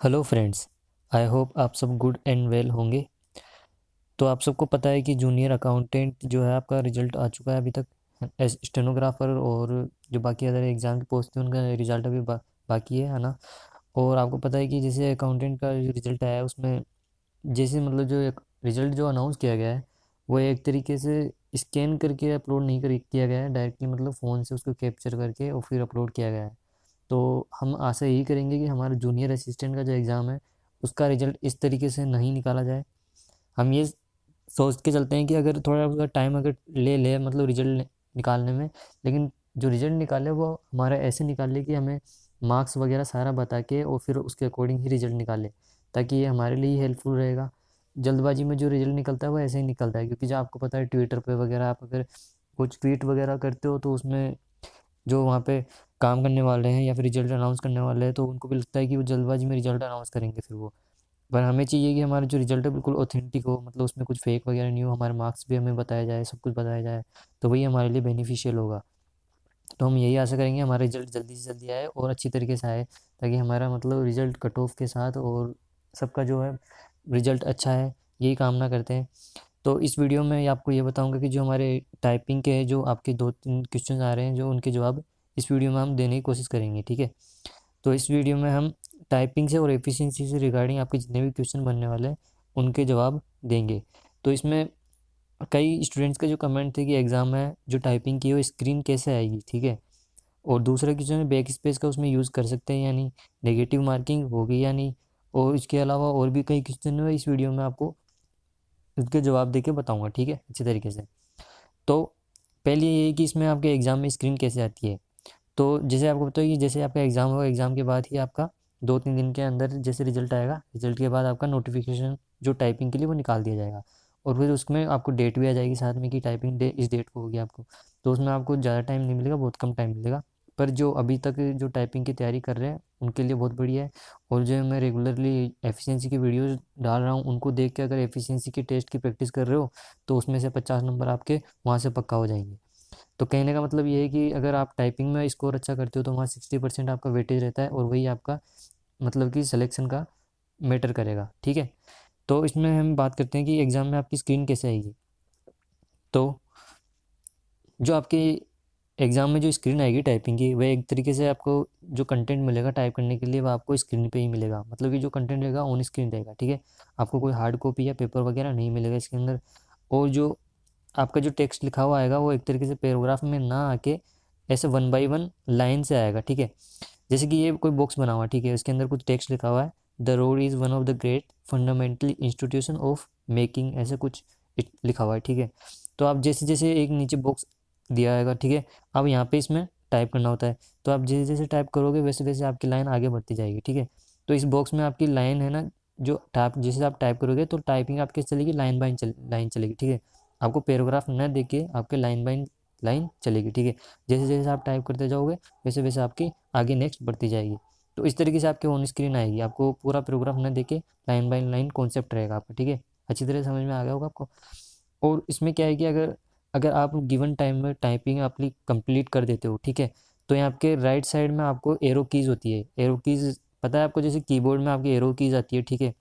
Hello friends. I hope आप सब good and well होंगे। तो आप सबको पता है कि जूनियर अकाउंटेंट जो है आपका रिजल्ट आ चुका है अभी तक। एज स्टेनोग्राफर और जो बाकी अदर एग्ज़ाम की पोस्ट थी उनका रिजल्ट अभी बाकी है ना। और आपको पता है कि जैसे अकाउंटेंट का जो रिजल्ट आया है उसमें जैसे मतलब जो एक रिजल्ट जो अनाउंस किया गया है वो एक तरीके से स्कैन करके अपलोड नहीं किया गया है डायरेक्टली, मतलब फ़ोन से उसको कैप्चर करके और फिर अपलोड किया गया है। तो हम आशा यही करेंगे कि हमारे जूनियर असिस्टेंट का जो एग्ज़ाम है उसका रिज़ल्ट इस तरीके से नहीं निकाला जाए। हम ये सोच के चलते हैं कि अगर थोड़ा उसका टाइम अगर ले मतलब रिज़ल्ट निकालने में, लेकिन जो रिज़ल्ट निकाले वो हमारा ऐसे निकाले कि हमें मार्क्स वगैरह सारा बता के और फिर उसके अकॉर्डिंग ही रिज़ल्ट निकाले, ताकि ये हमारे लिए हेल्पफुल रहेगा। जल्दबाजी में जो रिज़ल्ट निकलता है वो ऐसे ही निकलता है, क्योंकि जो आपको पता है ट्विटर पे वगैरह आप अगर कुछ ट्वीट वगैरह करते हो तो उसमें जो वहाँ पे काम करने वाले हैं या फिर रिजल्ट अनाउंस करने वाले हैं तो उनको भी लगता है कि वो जल्दबाजी में रिजल्ट अनाउंस करेंगे फिर वो। पर हमें चाहिए कि हमारा जो रिजल्ट है बिल्कुल ऑथेंटिक हो, मतलब उसमें कुछ फेक वगैरह नहीं हो, हमारे मार्क्स भी हमें बताया जाए, सब कुछ बताया जाए, तो वही हमारे लिए बेनिफिशियल होगा। तो हम यही आशा करेंगे हमारा रिजल्ट जल्दी से जल्दी आए और अच्छी तरीके से आए, ताकि हमारा मतलब रिजल्ट कट ऑफ के साथ और सबका जो है रिजल्ट अच्छा है, यही कामना करते हैं। तो इस वीडियो में आपको ये बताऊंगा कि जो हमारे टाइपिंग के जो आपके 2-3 क्वेश्चन आ रहे हैं जो उनके जवाब इस वीडियो में हम देने की कोशिश करेंगे, ठीक है। तो इस वीडियो में हम टाइपिंग से और एफिशिएंसी से रिगार्डिंग आपके जितने भी क्वेश्चन बनने वाले हैं उनके जवाब देंगे। तो इसमें कई स्टूडेंट्स के जो कमेंट थे कि एग्ज़ाम में जो टाइपिंग की है वो स्क्रीन कैसे आएगी, ठीक है। और दूसरा क्वेश्चन है बैक स्पेस का उसमें यूज़ कर सकते हैं या नहीं, नेगेटिव मार्किंग होगी या नहीं। और इसके अलावा और भी कई क्वेश्चन है इस वीडियो में आपको उसके जवाब दे के बताऊँगा, ठीक है, अच्छी तरीके से। तो पहले ये है कि इसमें आपके एग्ज़ाम में स्क्रीन कैसे आती है। तो जैसे आपको पता है कि जैसे आपका एग्ज़ाम होगा, एग्ज़ाम के बाद ही आपका 2-3 दिन के अंदर जैसे रिज़ल्ट आएगा, रिज़ल्ट के बाद आपका नोटिफिकेशन जो टाइपिंग के लिए वो निकाल दिया जाएगा। और फिर उसमें आपको डेट भी आ जाएगी साथ में कि टाइपिंग डे इस डेट को होगी आपको। तो उसमें आपको ज़्यादा टाइम नहीं मिलेगा, बहुत कम टाइम मिलेगा। पर जो अभी तक जो टाइपिंग की तैयारी कर रहे हैं उनके लिए बहुत बढ़िया है। और जो मैं रेगुलरली एफिशिएंसी की वीडियोज़ डाल रहा हूँ उनको देख के अगर एफिशिएंसी के टेस्ट की प्रैक्टिस कर रहे हो तो उसमें से 50 नंबर आपके वहाँ से पक्का हो जाएंगे। तो कहने का मतलब ये है कि अगर आप टाइपिंग में स्कोर अच्छा करते हो तो वहाँ 60% आपका वेटेज रहता है और वही आपका मतलब कि सिलेक्शन का मैटर करेगा, ठीक है। तो इसमें हम बात करते हैं कि एग्ज़ाम में आपकी स्क्रीन कैसे आएगी। तो जो आपके एग्ज़ाम में जो स्क्रीन आएगी टाइपिंग की, वह एक तरीके से आपको जो कंटेंट मिलेगा टाइप करने के लिए वह आपको स्क्रीन पे ही मिलेगा, मतलब कि जो कंटेंट रहेगा ऑन स्क्रीन रहेगा, ठीक है। आपको कोई हार्ड कॉपी या पेपर वगैरह नहीं मिलेगा इसके अंदर। और जो आपका जो टेक्स्ट लिखा हुआ आएगा वो एक तरीके से पैराग्राफ में ना आके ऐसे 1 बाय 1 लाइन से आएगा, ठीक है। जैसे कि ये कोई बॉक्स बना हुआ है, ठीक है, इसके अंदर कुछ टेक्स्ट लिखा हुआ है, the road is one of the great fundamental institution of making, ऐसे कुछ लिखा हुआ है, ठीक है। तो आप जैसे जैसे एक नीचे बॉक्स दिया आएगा, ठीक है, अब यहाँ पे इसमें टाइप करना होता है। तो आप जैसे जैसे टाइप करोगे वैसे वैसे आपकी लाइन आगे बढ़ती जाएगी, ठीक है। तो इस बॉक्स में आपकी लाइन है ना, जो टाइप जैसे आप टाइप करोगे तो टाइपिंग आपकी चलेगी, लाइन बाय लाइन चलेगी, ठीक है। आपको पैराग्राफ न देके आपके लाइन बाय लाइन चलेगी, ठीक है। जैसे जैसे आप टाइप करते जाओगे वैसे वैसे आपकी आगे नेक्स्ट बढ़ती जाएगी। तो इस तरीके से आपके ऑन स्क्रीन आएगी, आपको पूरा पैराग्राफ न देके लाइन बाय लाइन कॉन्सेप्ट रहेगा आपका, ठीक है। अच्छी तरह समझ में आ गया होगा आपको। और इसमें क्या है कि अगर अगर आप गिवन टाइम में टाइपिंग अपनी कंप्लीट कर देते हो, ठीक है, तो यहाँ आपके राइट साइड में आपको एरो कीज़ होती है। एरो कीज़ पता है आपको, जैसे कीबोर्ड में आपकी एरो कीज़ आती है, ठीक है,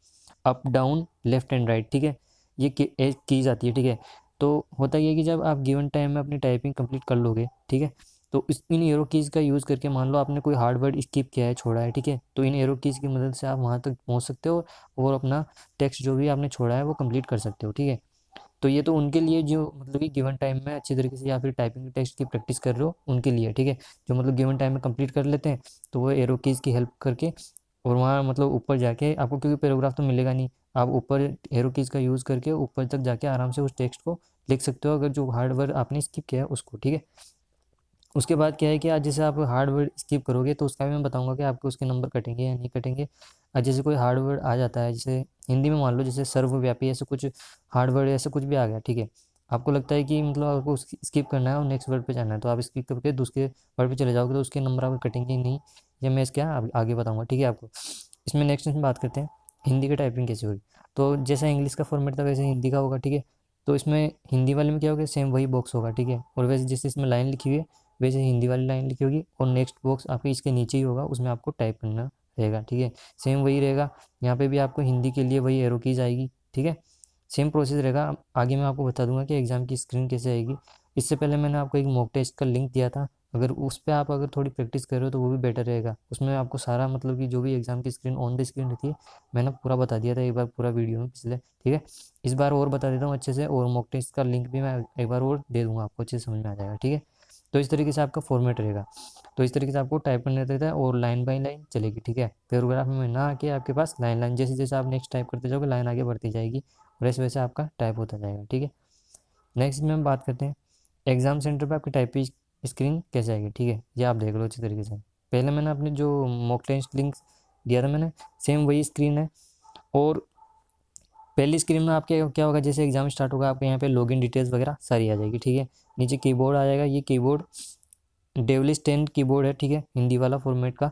up down left and right, ठीक है, ये कीज़ आती है, ठीक है। तो होता ये है कि जब आप गिवन टाइम में अपनी टाइपिंग कंप्लीट कर लोगे, ठीक है, तो इस इन एरो कीज़ का यूज़ करके मान लो आपने कोई हार्ड वर्ड स्किप किया है, छोड़ा है, ठीक है, तो इन एरो कीज़ की मदद से आप वहाँ तक पहुँच सकते हो और अपना टेक्स्ट जो भी आपने छोड़ा है वो कंप्लीट कर सकते हो, ठीक है। तो ये तो उनके लिए जो मतलब कि गिवन टाइम में अच्छी तरीके से या फिर टाइपिंग टेक्स्ट की प्रैक्टिस कर रहे हो उनके लिए, ठीक है, जो मतलब गिवन टाइम में कंप्लीट कर लेते हैं तो वो एरो कीज़ की हेल्प करके और वहाँ मतलब ऊपर जाके आपको, क्योंकि पैराग्राफ तो मिलेगा नहीं, आप ऊपर एरो कीज़ का यूज़ करके ऊपर तक जाके आराम से उस टेक्स्ट को लिख सकते हो, अगर जो हार्ड वर्ड आपने स्किप किया है उसको, ठीक है। उसके बाद क्या है कि आज जैसे आप हार्ड वर्ड स्किप करोगे तो उसका भी मैं बताऊंगा कि आपके उसके नंबर कटेंगे या नहीं कटेंगे। आज जैसे कोई हार्ड वर्ड आ जाता है, जैसे हिंदी में मान लो जैसे सर्वव्यापी ऐसे कुछ हार्ड वर्ड ऐसे कुछ भी आ गया, ठीक है, आपको लगता है कि मतलब आपको स्किप करना है और नेक्स्ट वर्ड पे जाना है, तो आप स्किप करके दूसरे वर्ड पे चले जाओगे तो उसके नंबर आपके कटेंगे ही नहीं। ये मैं इसके आगे बताऊँगा, ठीक है आपको। इसमें नेक्स्ट इसमें बात करते हैं हिंदी की टाइपिंग कैसे होगी। तो जैसा इंग्लिश का फॉर्मेट था वैसे हिंदी का होगा, ठीक है। तो इसमें हिंदी वाले में क्या होगा, सेम वही बॉक्स होगा, ठीक है, और वैसे जैसे इसमें लाइन लिखी हुई है वैसे हिंदी वाली लाइन लिखी होगी और नेक्स्ट बॉक्स आपके इसके नीचे ही होगा, उसमें आपको टाइप करना रहेगा, ठीक है। सेम वही रहेगा, यहाँ पे भी आपको हिंदी के लिए वही एरो कीज आएगी, ठीक है। सेम प्रोसेस रहेगा। आगे मैं आपको बता दूंगा कि एग्ज़ाम की स्क्रीन कैसे आएगी। इससे पहले मैंने आपको एक मॉक टेस्ट का लिंक दिया था, अगर उस पर आप अगर थोड़ी प्रैक्टिस कर रहे हो तो वो भी बेटर रहेगा। उसमें आपको सारा मतलब कि जो भी एग्ज़ाम की स्क्रीन ऑन द स्क्रीन रहती है, मैंने पूरा बता दिया था एक बार पूरा वीडियो में पिछले, ठीक है। इस बार और बता देता हूँ अच्छे से, और मॉक टेस्ट का लिंक भी मैं एक बार और दे दूँगा, आपको अच्छे से समझ में आ जाएगा, ठीक है। तो इस तरीके से आपका फॉर्मेट रहेगा। तो इस तरीके से आपको टाइप करना रहता है और लाइन बाई लाइन चलेगी, ठीक है। पैराग्राफ में ना आके आपके पास लाइन लाइन जैसे जैसे आप नेक्स्ट टाइप करते जाओगे लाइन आगे बढ़ती जाएगी, वैसे वैसे आपका टाइप होता जाएगा, ठीक है। नेक्स्ट में हम बात करते हैं एग्ज़ाम सेंटर पे आपकी टाइप की स्क्रीन कैसे आएगी, ठीक है। ये आप देख लो अच्छी तरीके से। पहले मैंने अपने जो मॉक टेस्ट लिंक दिया था मैंने, सेम वही स्क्रीन है। और पहली स्क्रीन में आपके क्या होगा, जैसे एग्ज़ाम स्टार्ट होगा आपके यहाँ पे लॉगिन डिटेल्स वगैरह सारी आ जाएगी, ठीक है। नीचे कीबोर्ड आ जाएगा, ये कीबोर्ड डेवलिस 10 कीबोर्ड है, ठीक है, हिंदी वाला फॉर्मेट का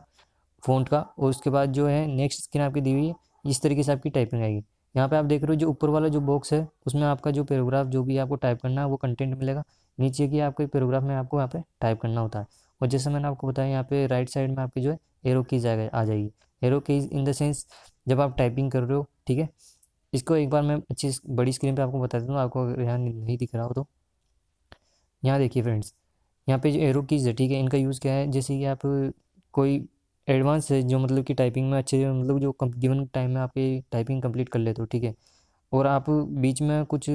फ़ॉन्ट का। और उसके बाद जो है नेक्स्ट स्क्रीन आपकी दी हुई है, इस तरीके से आपकी टाइपिंग आएगी। यहाँ पे आप देख रहे हो जो ऊपर वाला जो बॉक्स है उसमें आपका जो पैराग्राफ जो भी आपको टाइप करना है वो कंटेंट मिलेगा। नीचे की आपके पैराग्राफ में आपको यहाँ पे टाइप करना होता है। और जैसे मैंने आपको बताया यहाँ पे राइट साइड में आपकी जो है एरो कीज आ जाएगी। Arrow keys in the sense जब आप टाइपिंग कर रहे हो, ठीक है। इसको एक बार मैं अच्छी बड़ी स्क्रीन पे आपको बता देता हूँ, आपको अगर यहाँ नहीं दिख रहा हो तो। यहाँ देखिए फ्रेंड्स, यहाँ पे जो एरो कीज़ है, ठीक है, इनका यूज़ क्या है, जैसे कि आप कोई एडवांस है जो मतलब कि टाइपिंग में अच्छे मतलब जो गिवन टाइम में आपकी टाइपिंग कंप्लीट कर लेते हो, ठीक है। और आप बीच में कुछ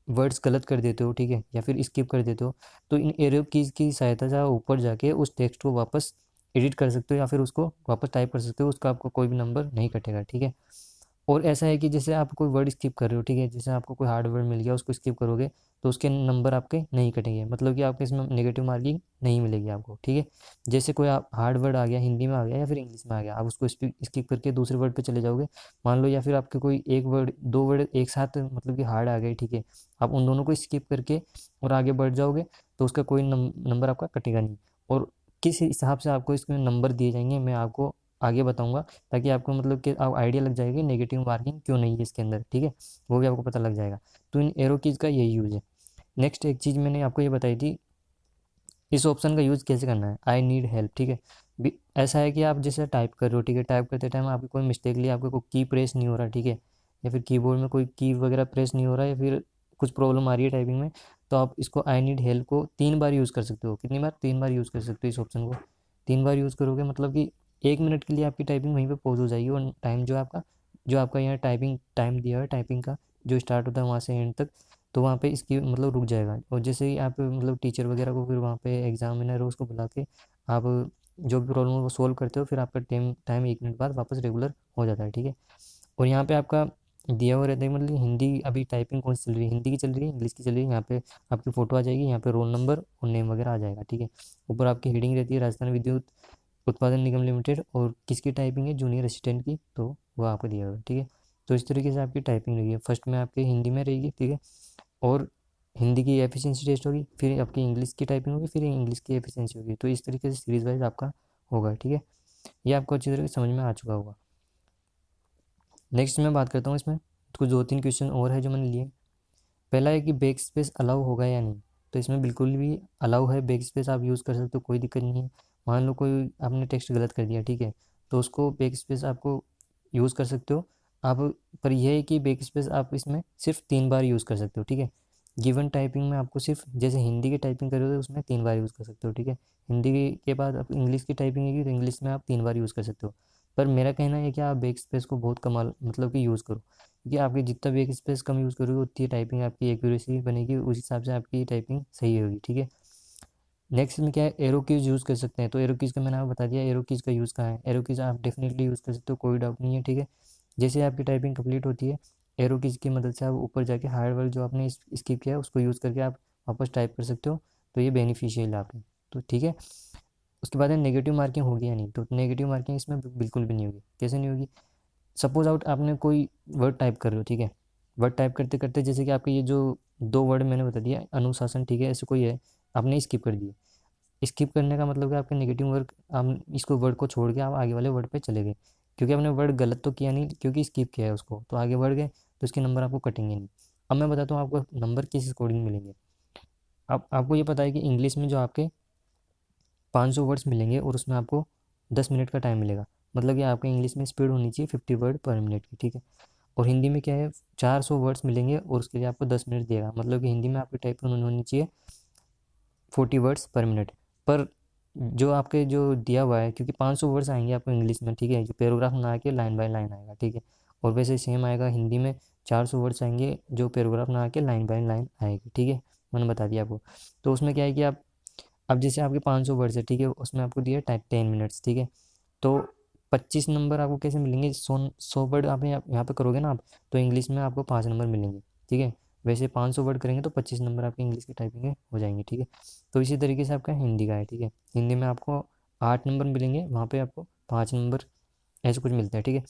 वर्ड्स गलत कर देते हो, ठीक है, या फिर स्किप कर देते हो, तो इन एरो कीज़ की सहायता से आप ऊपर जाके उस टेक्स्ट को वापस एडिट कर सकते हो या फिर उसको वापस टाइप कर सकते हो, उसका आपको कोई भी नंबर नहीं कटेगा, ठीक है। और ऐसा है कि जैसे आप कोई वर्ड स्किप कर रहे हो, ठीक है, जैसे आपको कोई हार्ड वर्ड मिल गया उसको स्किप करोगे तो उसके नंबर आपके नहीं कटेंगे, मतलब कि आपके इसमें नेगेटिव मार्किंग नहीं मिलेगी आपको, ठीक है। जैसे कोई आप हार्ड वर्ड आ गया, हिंदी में आ गया या फिर इंग्लिश में आ गया, आप उसको स्किप करके दूसरे वर्ड पे चले जाओगे, मान लो, या फिर आपके कोई एक वर्ड दो वर्ड एक साथ मतलब कि हार्ड आ गए, ठीक है, आप उन दोनों को स्किप करके और आगे बढ़ जाओगे तो उसका कोई नंबर आपका कटेगा नहीं। और किस हिसाब से आपको इसमें नंबर दिए जाएंगे मैं आपको आगे बताऊंगा, ताकि आपको मतलब कि आप आइडिया लग जाएगी नेगेटिव मार्किंग क्यों नहीं है इसके अंदर, ठीक है, वो भी आपको पता लग जाएगा। तो इन एरो कीज का यही यूज़ है। नेक्स्ट एक चीज़ मैंने आपको ये बताई थी, इस ऑप्शन का यूज़ कैसे करना है, आई नीड हेल्प, ठीक है। ऐसा है कि आप जैसे टाइप कर रहे हो, ठीक है, टाइप करते टाइम आपकी कोई मिस्टेकली आपको कोई की प्रेस नहीं हो रहा, ठीक है, या फिर कीबोर्ड में कोई की वगैरह प्रेस नहीं हो रहा है, या फिर कुछ प्रॉब्लम आ रही है टाइपिंग में, तो आप इसको आई नीड हेल्प को 3 बार यूज़ कर सकते हो। कितनी बार? 3 बार यूज़ कर सकते हो इस ऑप्शन को। 3 बार यूज़ करोगे मतलब कि 1 मिनट के लिए आपकी टाइपिंग वहीं पे पॉज हो जाएगी, और टाइम जो आपका यहाँ टाइपिंग टाइम दिया है टाइपिंग का, जो स्टार्ट होता है वहाँ से एंड तक, तो वहाँ पे इसकी मतलब रुक जाएगा। और जैसे ही आप मतलब टीचर वगैरह को फिर वहाँ पे एग्जामिनर उसको बुला के आप जो भी प्रॉब्लम वो सोल्व करते हो, फिर आपका टाइम टाइम 1 मिनट बाद वापस रेगुलर हो जाता है, ठीक है। और यहाँ पे आपका दिया हुआ रहता है मतलब हिंदी अभी टाइपिंग कौन सी चल रही है, हिंदी की चल रही है, इंग्लिश की चल रही है, यहाँ पे आपकी फ़ोटो आ जाएगी, यहाँ पे रोल नंबर और नेम वगैरह आ जाएगा, ठीक है। ऊपर आपकी हेडिंग रहती है राजस्थान विद्युत उत्पादन निगम लिमिटेड, और किसकी टाइपिंग है, जूनियर असिस्टेंट की, तो वो आपको दिया हुआ है, ठीक है। तो इस तरीके से आपकी टाइपिंग रहेगी, फर्स्ट में आपकी हिंदी में रहेगी, ठीक है, और हिंदी की एफिशिएंसी टेस्ट होगी, फिर आपकी इंग्लिश की टाइपिंग होगी, फिर इंग्लिश की एफिशिएंसी होगी। तो इस तरीके से सीरीज वाइज आपका होगा, ठीक है। ये आपको अच्छी तरह से समझ में आ चुका होगा। नेक्स्ट मैं बात करता हूँ इसमें कुछ 2-3 क्वेश्चन और है जो मैंने लिए। पहला है कि बैक स्पेस अलाउ होगा या नहीं, तो इसमें बिल्कुल भी अलाउ है, बैक स्पेस आप यूज़ कर सकते हो, कोई दिक्कत नहीं है। मान लो कोई आपने टेक्स्ट गलत कर दिया, ठीक है, तो उसको बैक स्पेस आपको यूज़ कर सकते हो आप। पर यह है कि बैक स्पेस आप इसमें सिर्फ 3 बार यूज़ कर सकते हो, ठीक है। गिवन टाइपिंग में आपको सिर्फ जैसे हिंदी की टाइपिंग करोगे उसमें 3 बार यूज़ कर सकते हो, ठीक है। हिंदी के बाद आप इंग्लिश की टाइपिंग होगी तो इंग्लिश में आप 3 बार यूज़ कर सकते हो। पर मेरा कहना है कि आप बैक स्पेस को बहुत कमाल मतलब कि यूज़ करो, क्योंकि आपकी जितना बैक स्पेस कम यूज़ करोगे उतनी टाइपिंग आपकी एक्यूरेसी बनेगी, उस हिसाब से आपकी टाइपिंग सही होगी, ठीक है। नेक्स्ट में क्या है, एरो कीज यूज़ कर सकते हैं, तो एरो कीज़ का मैंने आपको बता दिया, एरो कीज़ का यूज़ कहाँ है, एरो कीज़ आप डेफिनेटली यूज़ कर सकते हो, कोई डाउट नहीं है, ठीक है। जैसे आपकी टाइपिंग कंप्लीट होती है, एरो कीज़ की मदद से आप ऊपर जाके हार्ड वर्क जो आपने स्किप किया है उसको यूज़ करके आप वापस टाइप कर सकते हो, तो ये बेनिफिशियल है आपके, तो ठीक है। उसके बाद है नेगेटिव मार्किंग होगी या नहीं, तो नेगेटिव मार्किंग इसमें बिल्कुल भी नहीं होगी। कैसे नहीं होगी? सपोज आउट आपने कोई वर्ड टाइप कर रहे हो, ठीक है, वर्ड टाइप करते करते जैसे कि आपके ये जो 2 वर्ड मैंने बता दिया अनुशासन, ठीक है, ऐसे कोई है, आपने स्किप कर दिए। स्किप करने का मतलब कि आपके नेगेटिव वर्ड, आप इसको वर्ड को छोड़ के आप आगे वाले वर्ड पे चले गए, क्योंकि आपने वर्ड गलत तो किया नहीं, क्योंकि स्किप किया है उसको, तो आगे बढ़ गए, तो इसके नंबर आपको कटेंगे नहीं। अब मैं बताता हूँ आपको नंबर किस अकॉर्डिंग मिलेंगे। अब आपको ये पता है कि इंग्लिश में जो आपके 500 वर्ड्स मिलेंगे और उसमें आपको 10 मिनट का टाइम मिलेगा, मतलब कि आपके इंग्लिश में स्पीड होनी चाहिए 50 वर्ड पर मिनट की, ठीक है। और हिंदी में क्या है, 400 वर्ड्स मिलेंगे और उसके लिए आपको 10 मिनट देगा, मतलब कि हिंदी में आपकी टाइपिंग होनी चाहिए 40 वर्ड्स पर मिनट। पर जो आपके जो दिया हुआ है, क्योंकि 500 वर्ड्स आएंगे आपको इंग्लिश में, ठीक है, जो पैराग्राफ ना आके लाइन बाय लाइन आएगा, ठीक है। और वैसे सेम आएगा हिंदी में, 400 वर्ड्स आएंगे जो पैराग्राफ ना आके लाइन बाय लाइन आएगी, ठीक है। मैंने बता दिया आपको। तो उसमें क्या है कि आप, अब जैसे आपके 500 वर्ड्स है, ठीक है, उसमें आपको दिया टाइप 10 मिनट्स, ठीक है। तो 25 नंबर आपको कैसे मिलेंगे, 100 वर्ड आप यहाँ पे करोगे ना आप, तो इंग्लिश में आपको 5 नंबर मिलेंगे, ठीक है। वैसे 500 वर्ड करेंगे तो 25 नंबर आपकी इंग्लिश की टाइपिंग है हो जाएंगे, ठीक है। तो इसी तरीके से आपका हिंदी का है, ठीक है। हिंदी में आपको 8 नंबर मिलेंगे, वहाँ पे आपको 5 नंबर ऐसे कुछ मिलता है, ठीक है।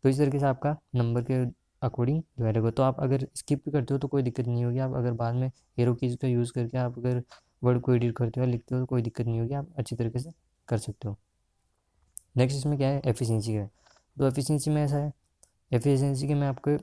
तो इस तरीके से आपका नंबर के अकॉर्डिंग डिवाइड होगा। तो आप अगर स्किप भी करते हो तो कोई दिक्कत नहीं होगी, आप अगर बाद में एरो कीज का यूज़ करके आप अगर वर्ड को एडिट करते हो या लिखते हो तो कोई दिक्कत नहीं होगी, आप अच्छी तरीके से कर सकते हो। नेक्स्ट इसमें क्या है, एफिशिएंसी का है। तो एफिशिएंसी में ऐसा है, एफिशिएंसी के में आपको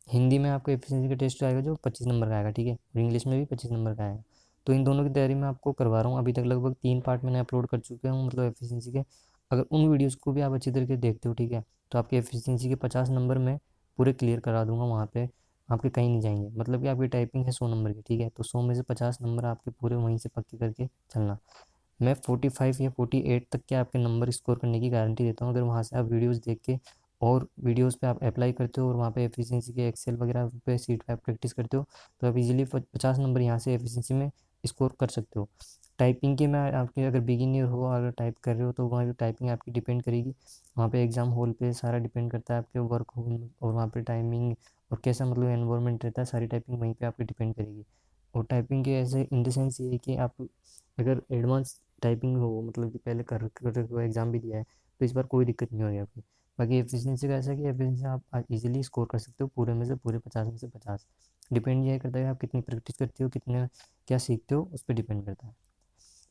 हिंदी में आपको एफिशिएंसी का टेस्ट आएगा जो 25 नंबर का आएगा, ठीक है, और इंग्लिश में भी 25 नंबर का आएगा। तो इन दोनों की तैयारी मैं आपको करवा रहा हूँ, अभी तक लगभग 3 पार्ट मैंने अपलोड कर चुका हूँ, मतलब एफिशिएंसी के। अगर उन वीडियोज़ को भी आप अच्छी तरीके से देखते हो, ठीक है, तो आपके एफिशिएंसी के 50 नंबर मैं पूरे क्लियर करा दूंगा, वहाँ पे आपके कहीं नहीं जाएंगे। मतलब कि आपकी टाइपिंग है 100 नंबर की, ठीक है, तो 100 में से 50 नंबर आपके पूरे वहीं से पक्के करके चलना। मैं 45 या 48 तक के आपके नंबर स्कोर करने की गारंटी देता हूँ, अगर वहाँ से आप वीडियोस देख के और वीडियोस पे आप अप्लाई करते हो और वहाँ पे एफिशिएंसी के एक्सेल वगैरह पे सीट पे आप प्रैक्टिस करते हो, तो आप इजीली 50 नंबर यहाँ से एफिशिएंसी में स्कोर कर सकते हो। टाइपिंग के में आपके अगर बिगिनर हो, अगर टाइप कर रहे हो, तो वहाँ पे टाइपिंग आपकी डिपेंड करेगी, वहाँ पे एग्ज़ाम हॉल पे सारा डिपेंड करता है आपके वर्क हॉल और वहाँ पे टाइमिंग और कैसा मतलब एनवायरनमेंट रहता है, सारी टाइपिंग वहीं पे आपकी डिपेंड करेगी। और टाइपिंग के ऐसे इन द सेंस ये है कि आप अगर एडवांस टाइपिंग हो, मतलब कि पहले कर एग्ज़ाम भी दिया है, तो इस बार कोई दिक्कत नहीं होगी आपकी। बाकी एफिशिएंसी का ऐसा है कि एफिशिएंसी आप इजीली स्कोर कर सकते हो, पूरे में से पूरे 50 में से 50। डिपेंड ये करता है आप कितनी प्रैक्टिस करते हो, कितने क्या सीखते हो, उस पर डिपेंड करता है।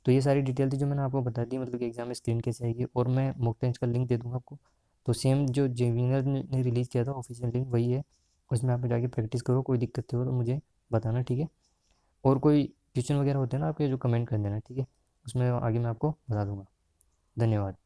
तो ये सारी डिटेल थी जो मैंने आपको बता दी, मतलब कि एग्जाम में स्क्रीन कैसे आएगी, और मैं मॉक टेस्ट का लिंक दे दूँगा आपको। तो सेम जो जेविनर ने रिलीज़ किया था ऑफिशियल लिंक वही है, उसमें आप जाके प्रैक्टिस करो, कोई दिक्कत हो तो मुझे बताना, ठीक है। और कोई क्वेश्चन वगैरह होते हैं ना आपके, जो कमेंट कर देना, ठीक है, उसमें आगे मैं आपको बता दूंगा। धन्यवाद।